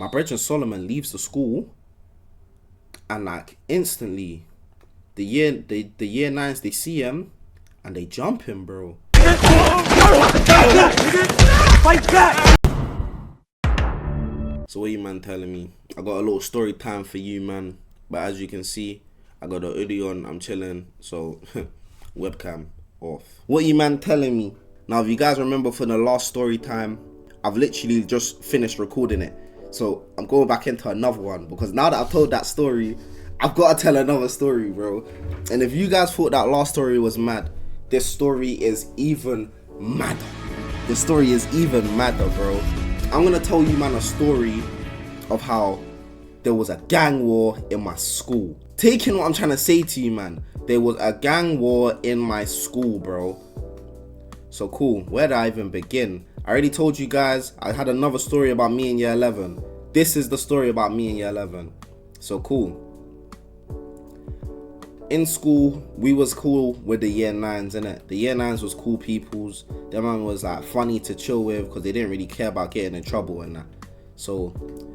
My brother Solomon leaves the school, and like instantly, the year nines, they see him and they jump him, bro. Fight back! So what you man telling me? I got a little story time for you, man. But as you can see, I got a hoodie on, I'm chilling, so webcam off. What you man telling me? Now, if you guys remember for the last story time, I've literally just finished recording it. So I'm going back into another one, because now that I've told that story, I've got to tell another story, bro. And if you guys thought that last story was mad, this story is even madder. This story is even madder, bro. I'm gonna tell you, man, a story of how there was a gang war in my school. Taking what I'm trying to say to you, man, there was a gang war in my school, bro. So cool, where did I even begin? I already told you guys I had another story about me in year 11. This is the story about me in year 11. So cool. In school, we was cool with the year 9s, innit? The year 9s was cool peoples. Them man was like funny to chill with because they didn't really care about getting in trouble and that. So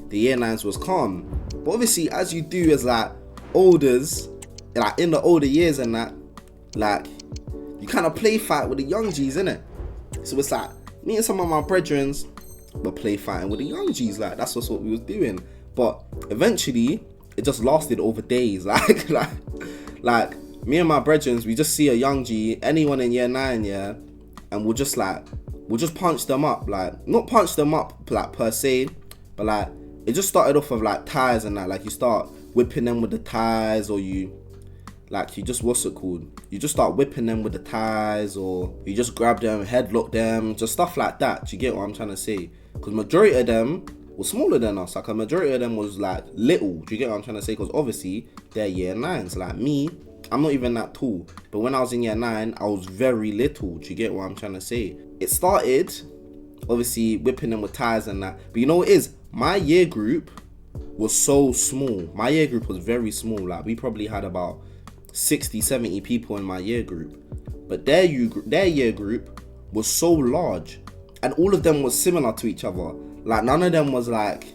the year 9s was calm. But obviously, as you do as like olders, like in the older years and that, like you kind of play fight with the young G's, innit? So it's like me and some of my brethrens were play fighting with the young G's, like that's just what we was doing. But eventually, it just lasted over days, like me and my brethrens, we just see a young G, anyone in year 9, yeah, and we'll just punch them up, like not punch them up like per se, but like it just started off of like ties and that, like you start whipping them with the ties, or you just, what's it called? You just start whipping them with the ties, or you just grab them, headlock them, just stuff like that. Do you get what I'm trying to say? Because majority of them were smaller than us. Like a majority of them was like little. Do you get what I'm trying to say? Because obviously they're year 9s. Like me, I'm not even that tall. But when I was in year 9, I was very little. Do you get what I'm trying to say? It started, obviously, whipping them with ties and that. But you know what it is? My year group was so small. My year group was very small. Like we probably had about 60, 70 people in my year group. But their year group was so large. And all of them was similar to each other. Like none of them was like,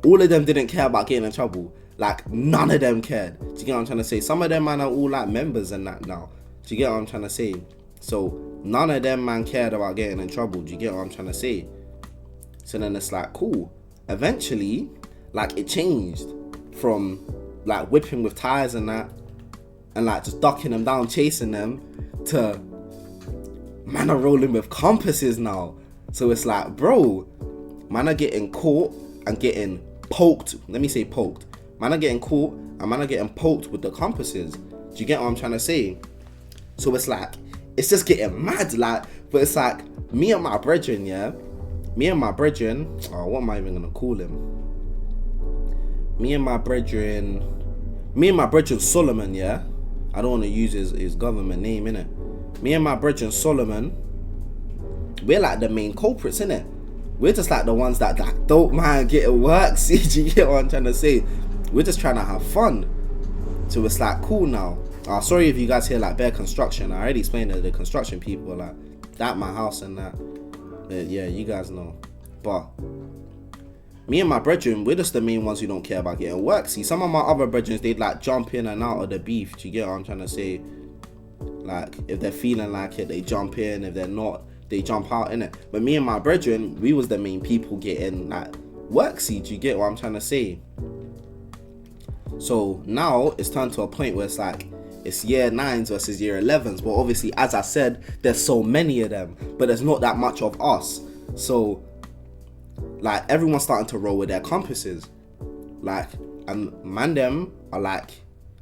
all of them didn't care about getting in trouble. Like none of them cared. Do you get what I'm trying to say? Some of them man are all like members and that now. Do you get what I'm trying to say? So none of them man cared about getting in trouble. Do you get what I'm trying to say? So then it's like, cool. Eventually, like it changed from like whipping with ties and that, and like just ducking them down, chasing them, to man are rolling with compasses now. So it's like, bro, man are getting caught and getting poked. Let me say poked. Man are getting caught and man are getting poked with the compasses. Do you get what I'm trying to say? So it's like, it's just getting mad, like, but it's like, me and my brethren, yeah? Me and my brethren, what am I even gonna call him? Me and my brethren Solomon, yeah? I don't want to use his government name, innit? Me and my brethren Solomon, we're like the main culprits, innit? We're just like the ones that like don't mind getting work. See, do you get what I'm trying to say? We're just trying to have fun. So it's like cool now. Sorry if you guys hear like bare construction. I already explained to the construction people like that my house and that. Yeah, you guys know. But me and my brethren, we're just the main ones who don't care about getting work. See, some of my other brethren, they'd like jump in and out of the beef. Do you get what I'm trying to say? Like if they're feeling like it, they jump in. If they're not, they jump out, innit? But me and my brethren, we was the main people getting like work. See, do you get what I'm trying to say? So now it's turned to a point where it's like it's year 9s versus year 11s. But obviously, as I said, there's so many of them, but there's not that much of us. So like everyone's starting to roll with their compasses. Like, and man them are like,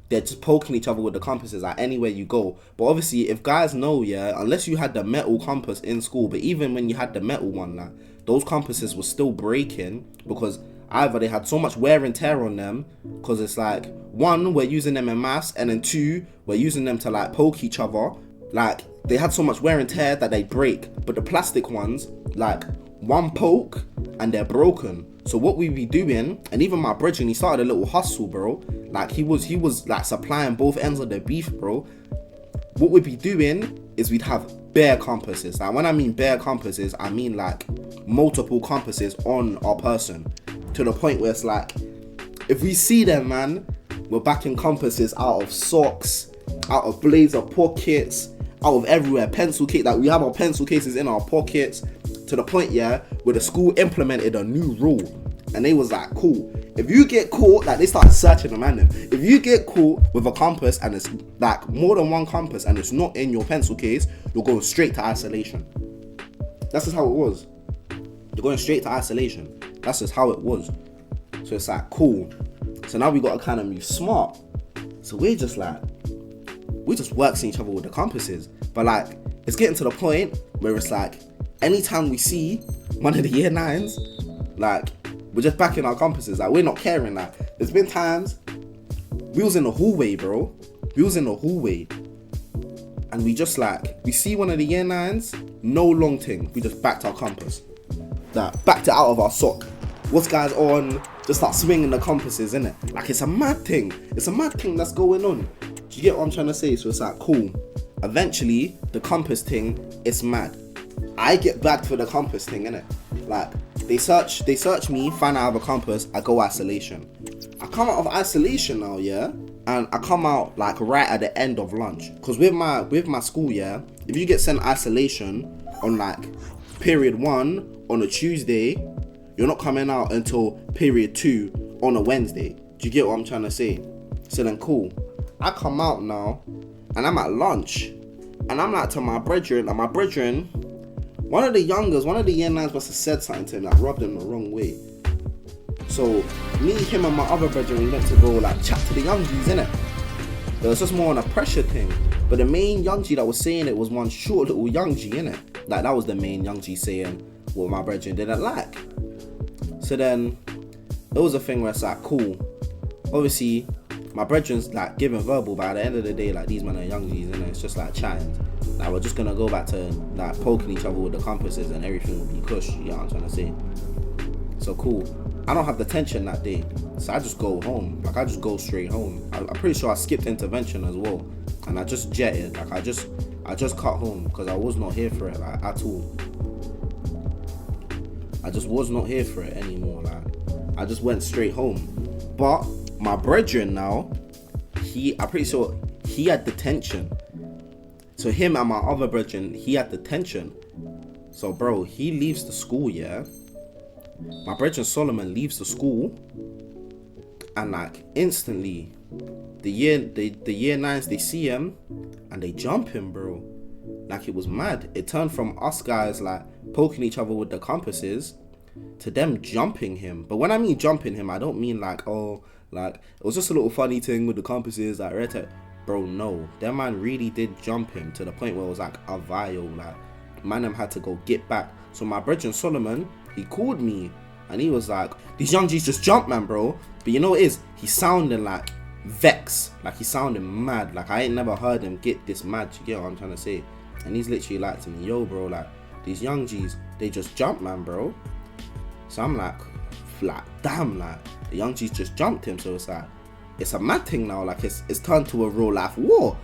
they're just poking each other with the compasses like anywhere you go. But obviously, if guys know, yeah, unless you had the metal compass in school, but even when you had the metal one, like, those compasses were still breaking because either they had so much wear and tear on them, because it's like, one, we're using them in maths, and then two, we're using them to like poke each other. Like, they had so much wear and tear that they break. But the plastic ones, like, one poke and they're broken. So what we be doing, and even my brethren, he started a little hustle, bro. Like he was like supplying both ends of the beef, bro. What we'd be doing is we'd have bare compasses. Like when I mean bare compasses, I mean like multiple compasses on our person. to the point where it's like, if we see them, man, we're backing compasses out of socks, out of blazer pockets, out of everywhere, pencil case, like we have our pencil cases in our pockets, to the point, yeah, where the school implemented a new rule, and they was like, cool, if you get caught, like they started searching the man, if you get caught with a compass and it's like more than one compass and it's not in your pencil case, you're going straight to isolation. That's just how it was. You're going straight to isolation. That's just how it was. So it's like, cool. So now we got to kind of move smart. So we're just like, we just working each other with the compasses. But like, it's getting to the point where it's like, anytime we see one of the year 9s, like, we're just backing our compasses. Like, we're not caring. Like, there's been times we was in the hallway, bro. We was in the hallway. And we just like, we see one of the year 9s, no long thing. We just backed our compass. Like, backed it out of our sock. What's guys on? Just start swinging the compasses, innit? Like, it's a mad thing. It's a mad thing that's going on. Do you get what I'm trying to say? So it's like, cool. Eventually, the compass thing, it's mad. I get backed for the compass thing, innit? Like, they search me, find out I have a compass, I go isolation. I come out of isolation now, yeah? And I come out like right at the end of lunch. Cause with my school, yeah, if you get sent isolation on like period 1 on a Tuesday, you're not coming out until period 2 on a Wednesday. Do you get what I'm trying to say? So then cool. I come out now and I'm at lunch. And I'm like to my brethren, one of the year 9s must have said something to him that rubbed him the wrong way. So me, him and my other brethren, we went to go like chat to the young G's, innit? It was just more on a pressure thing. But the main young G that was saying it was one short little young G, innit? Like that was the main young G saying what my brethren didn't like. So then it was a thing where it's like, cool. Obviously, my brethren's like giving verbal, but at the end of the day, like these men are young G's, and it's just like chatting. Like we're just gonna go back to like poking each other with the compasses and everything will be cush, you know what I'm trying to say? So cool. I don't have the tension that day, so I just go home. Like I just go straight home. I'm pretty sure I skipped intervention as well, and I just jetted. Like I just cut home because I was not here for it like at all. I just was not here for it anymore. Like I just went straight home. But my brethren now, I'm pretty sure he had detention. So him and my other brethren, he had detention. So bro, he leaves the school, yeah. My brethren Solomon leaves the school, and like instantly, the year 9s, they see him and they jump him, bro. Like it was mad. It turned from us guys like poking each other with the compasses to them jumping him. But when I mean jumping him, I don't mean like, oh, like it was just a little funny thing with the compasses, like right. Bro, no, that man really did jump him to the point where it was like a vial. Like man, them had to go get back. So my brethren Solomon, he called me and he was like, these young G's just jumped, man, bro. But you know what it is? He sounding like vexed, like he sounding mad. Like I ain't never heard him get this mad. You get what I'm trying to say? And he's literally like to me, yo, bro, like these young G's, they just jumped, man, bro. So I'm like, damn, like the young G's just jumped him. So it's like, it's a mad thing now. Like it's turned to a real life war.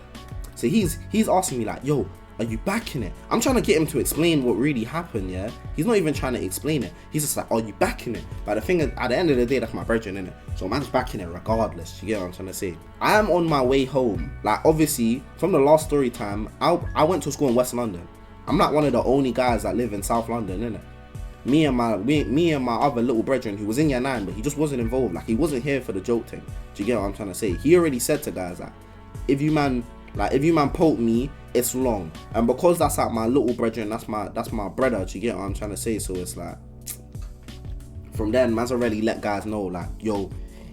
So he's asking me like, yo, are you backing it? I'm trying to get him to explain what really happened, yeah? He's not even trying to explain it. He's just like, are you backing it? But the thing is, at the end of the day, that's my brethren, innit? So man's backing it regardless. You get what I'm trying to say? I am on my way home. Like, obviously, from the last story time, I went to school in West London. I'm not one of the only guys that live in South London, innit? Me and my other little brethren, who was in year 9, but he just wasn't involved. Like, he wasn't here for the joke thing. Do you get what I'm trying to say? He already said to guys that, if you man poke me, it's long. And because that's like my little brethren, that's my brother, do you get what I'm trying to say? So it's like, from then, man's already let guys know, like, yo,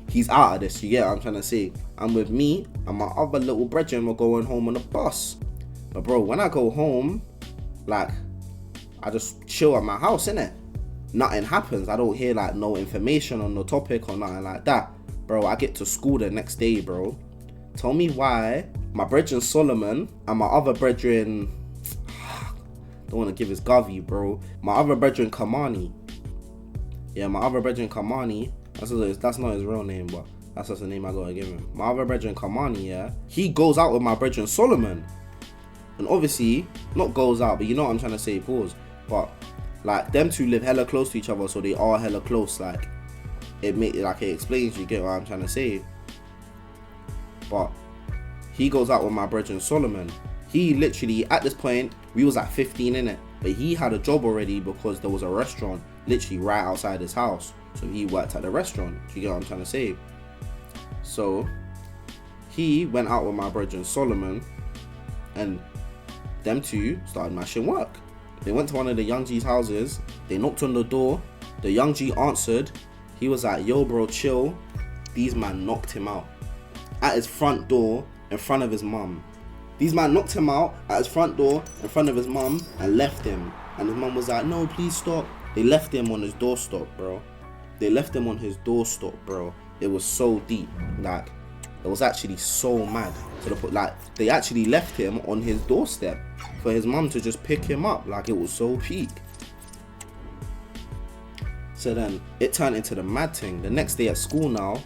he's out of this, you get what I'm trying to say? And with me and my other little brethren, we're going home on the bus. But bro, when I go home, like, I just chill at my house, innit? Nothing happens. I don't hear like no information on the topic or nothing like that. Bro, I get to school the next day, bro. Tell me why my brethren Solomon and my other brethren, don't want to give his govy, bro. My other brethren Kamani. Yeah, my other brethren Kamani. That's not his real name, but that's just the name I gotta give him. My other brethren Kamani, yeah. He goes out with my brethren Solomon. And obviously, not goes out, but you know what I'm trying to say, pause. But like them two live hella close to each other, so they are hella close. Like it explains, you get what I'm trying to say. But he goes out with my brother Solomon. He literally, at this point, we was at 15 in it, but he had a job already because there was a restaurant literally right outside his house. So he worked at the restaurant. Do you get what I'm trying to say? So he went out with my brother Solomon, and them two started mashing work. They went to one of the young G's houses. They knocked on the door. The young G answered. He was like, yo bro, chill. These man knocked him out at his front door in front of his mum. These man knocked him out at his front door in front of his mum and left him. And his mum was like, no, please stop. They left him on his doorstep, bro. They left him on his doorstep, bro. It was so deep. Like, it was actually so mad. They actually left him on his doorstep for his mum to just pick him up. Like, it was so peak. So then it turned into the mad thing. The next day at school now,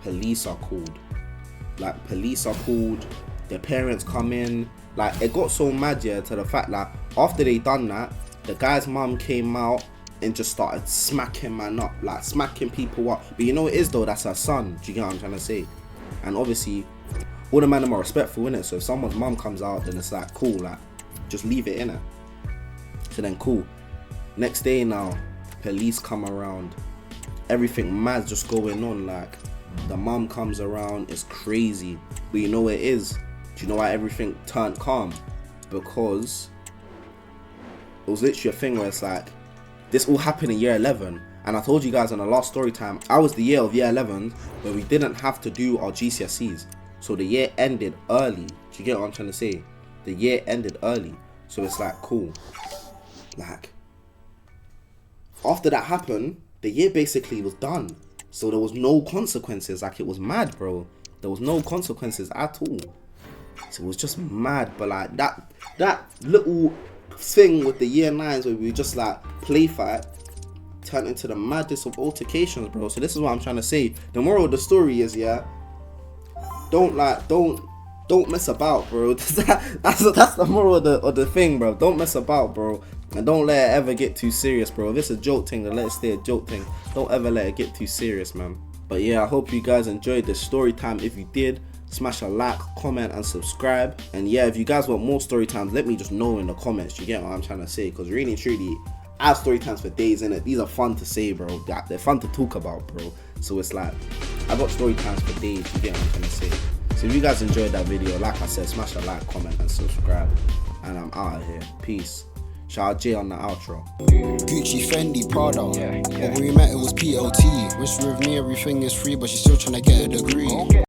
police are called. Like, police are called. Their parents come in. Like, it got so mad, yeah, to the fact that after they done that, the guy's mum came out and just started smacking man up, like smacking people up. But you know what it is though, that's her son. Do you get what I'm trying to say? And obviously, all the men are respectful, innit? So if someone's mum comes out, then it's like, cool, like, just leave it, innit? So then, cool. Next day now, police come around. Everything mad just going on, like, the mum comes around, it's crazy. But you know what it is? Do you know why everything turned calm? Because it was literally a thing where it's like, this all happened in year 11. And I told you guys in the last story time, I was the year of year 11 where we didn't have to do our GCSEs. So the year ended early. Do you get what I'm trying to say? The year ended early. So it's like, cool. Like, after that happened, the year basically was done. So there was no consequences. Like, it was mad, bro. There was no consequences at all. So it was just mad. But like, that little thing with the year 9s where we just like play fight turned into the maddest of altercations, bro. So this is what I'm trying to say. The moral of the story is, yeah, don't mess about, bro. That's the moral of the thing, bro. Don't mess about, bro. And don't let it ever get too serious, bro. If it's a joke thing, then let it stay a joke thing. Don't ever let it get too serious, man. But yeah, I hope you guys enjoyed this story time. If you did, smash a like, comment, and subscribe. And yeah, if you guys want more story times, let me just know in the comments. You get what I'm trying to say? Because really and truly, I have story times for days, innit? These are fun to say, bro. They're fun to talk about, bro. So it's like, I got story times for days. You get what I'm trying to say? So if you guys enjoyed that video, like I said, smash a like, comment, and subscribe. And I'm out of here. Peace. Shout out Jay on the outro. Gucci, Fendi, Prada. But when we met, it was PLT. Wish with me everything is free, but she's still trying to get a degree.